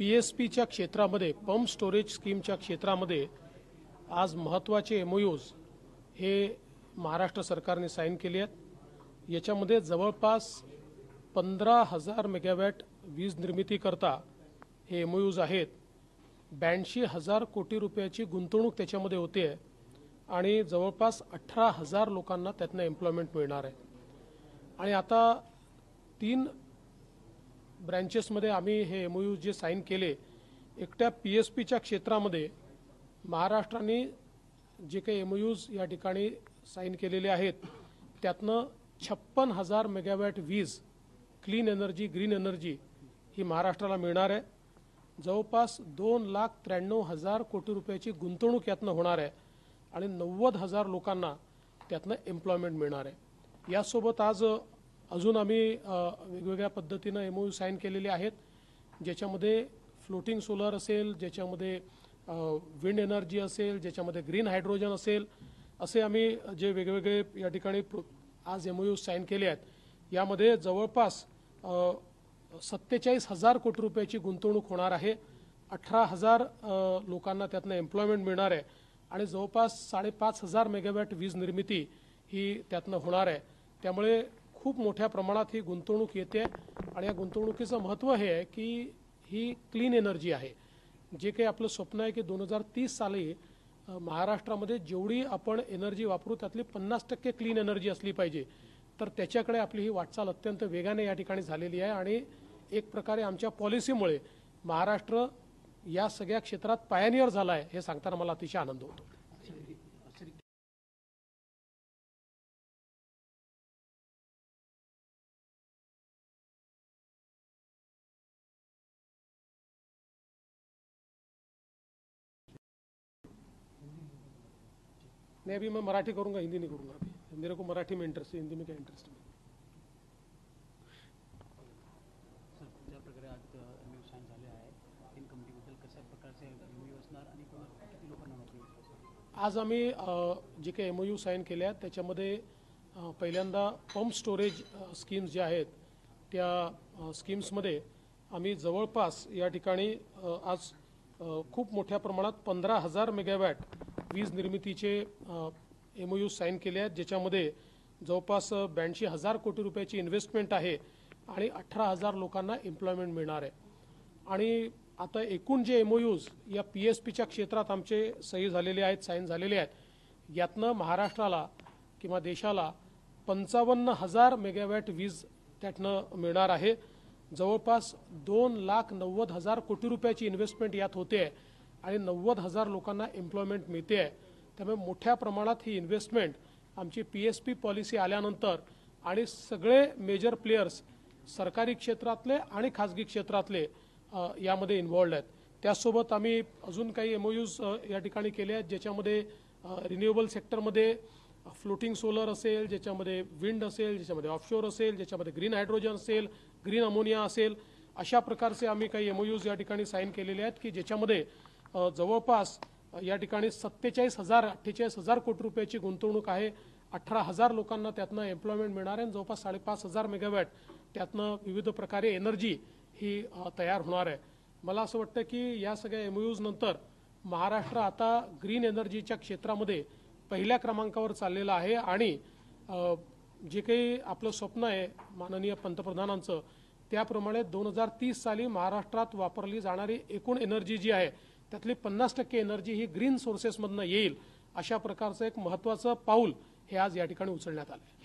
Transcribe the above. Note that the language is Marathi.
पीएसपीच्या क्षेत्रामध्ये पंप स्टोरेज स्कीमच्या क्षेत्रामध्ये आज महत्त्वाचे एमओयूज हे महाराष्ट्र सरकारने साईन केले आहेत। याच्यामध्ये जवळपास 15,000 मेगावॅट वीज निर्मिती करता हे एमओयूज आहेत। 82,000 कोटी रुपयाची गुंतवणूक त्याच्यामध्ये होते आणि जवळपास 18,000 लोकांना त्यातनं एम्प्लॉयमेंट मिळणार आहे। आणि आता 3 ब्रँचेसमध्ये आम्ही हे एमओयू जे साईन केले, एकट्या पीएसपीच्या क्षेत्रामध्ये महाराष्ट्राने जे काही एमओयूज या ठिकाणी साईन केलेले आहेत त्यातनं 56,000 मेगावॅट वीज क्लीन एनर्जी ग्रीन एनर्जी ही महाराष्ट्राला मिळणार आहे। जवळपास 2,93,000 कोटी रुपयाची गुंतवणूक यातनं होणार आहे आणि 90,000 लोकांना त्यातनं एम्प्लॉयमेंट मिळणार आहे। यासोबत आज अजून आम्ही वेगवेगळ्या पद्धतीनं एमओयू साईन केलेले आहेत, ज्याच्यामध्ये फ्लोटिंग सोलर असेल, ज्याच्यामध्ये विंड एनर्जी असेल, ज्याच्यामध्ये ग्रीन हायड्रोजन असेल, असे आम्ही जे वेगवेगळे या ठिकाणी आज एमओयू साईन केले आहेत। यामध्ये जवळपास 47,000 कोटी रुपयाची गुंतवणूक होणार आहे, 18,000 लोकांना त्यातनं एम्प्लॉयमेंट मिळणार आहे आणि जवळपास 5,500 मेगावॅट वीज निर्मिती ही त्यातनं होणार आहे। त्यामुळे खूप मोठ्या प्रमाणात ही गुंतवणूक येते आणि या गुंतवणुकीचं महत्त्व हे आहे की ही क्लीन एनर्जी आहे। जे काही आपलं स्वप्न आहे की 2030 साली महाराष्ट्रामध्ये जेवढी आपण एनर्जी वापरू त्यातली 50% क्लीन एनर्जी असली पाहिजे, तर त्याच्याकडे आपली ही वाटचाल अत्यंत वेगाने या ठिकाणी झालेली आहे आणि एक प्रकारे आमच्या पॉलिसीमुळे महाराष्ट्र या सगळ्या क्षेत्रात पायनियर झाला आहे हे सांगताना मला अतिशय आनंद होतो। नहीं, अभी मैं मराठी करूंगा, हिंदी नहीं करूंगा। अभी मेरे को मराठी में इंटरेस्ट है, हिंदी में क्या इंटरेस्ट है। सर, ज्या प्रकारे आज एमओयू साईन झाले आहे, 3 कंपनीबद्दल कशा प्रकारचे एमओयू असणार आणि किती लोकांना नोकरी मिळेल? आज आम्ही जे काही एमओयू साईन केले आहेत त्याच्यामध्ये पहिल्यांदा पंप स्टोरेज स्कीम्स ज्या आहेत त्या स्कीम्समध्ये आम्ही जवळपास या ठिकाणी आज खूप मोठ्या प्रमाणात 15,000 मेगावॅट वीज निर्मितीचे एमओयू साईन केले आहेत, ज्याच्यामध्ये जवळपास 82,000 कोटी रुपयाची इन्व्हेस्टमेंट आहे आणि 18,000 लोकांना एम्प्लॉयमेंट मिळणार आहे। आणि आता एकूण जे एमओयूज या पीएसपीच्या क्षेत्रात आमचे सही झालेले आहेत, साईन झालेले आहेत, यातनं महाराष्ट्राला किंवा देशाला 55,000 मेगावॅट वीज त्यातनं मिळणार आहे। जवळपास 2,90,000 कोटी रुपयाची इन्व्हेस्टमेंट यात होते आणि 90,000 लोकांना एम्प्लॉयमेंट मिळते आहे। त्यामुळे मोठ्या प्रमाणात ही इन्व्हेस्टमेंट आमची पीएसपी पॉलिसी आल्यानंतर आणि सगळे मेजर प्लेयर्स सरकारी क्षेत्रातले आणि खाजगी क्षेत्रातले यामध्ये इन्व्हॉल्ड आहेत। त्यासोबत आम्ही अजून काही एमओयूज या ठिकाणी केले आहेत, ज्याच्यामध्ये रिन्युएबल सेक्टरमध्ये फ्लोटिंग सोलर असेल, ज्याच्यामध्ये विंड असेल, ज्याच्यामध्ये ऑफशोर असेल, ज्याच्यामध्ये ग्रीन हायड्रोजन असेल, ग्रीन अमोनिया असेल, अशा प्रकारचे आम्ही काही एमओयूज या ठिकाणी साईन केलेले आहेत की ज्याच्यामध्ये जवळपास या ठिकाणी 47,000-48,000 कोटी रुपयाची गुंतवणूक आहे, 18,000 लोकांना त्यातनं एम्प्लॉयमेंट मिळणार आहे, जवळपास 5,500 मेगावॅट त्यातनं विविध प्रकारे एनर्जी ही तयार होणार आहे। मला असं वाटतं की या सगळ्या एमओयूज नंतर महाराष्ट्र आता ग्रीन एनर्जीच्या क्षेत्रामध्ये पहिल्या क्रमांकावर चाललेलं आहे आणि जे काही आपलं स्वप्न आहे माननीय पंतप्रधानांचं त्याप्रमाणे 2030 साली महाराष्ट्रात वापरली जाणारी एकूण एनर्जी जी आहे त्यातली 50% एनर्जी ही ग्रीन सोर्सेसमधनं येईल, अशा प्रकारचं एक महत्त्वाचं पाऊल हे आज या ठिकाणी उचलण्यात आलं आहे।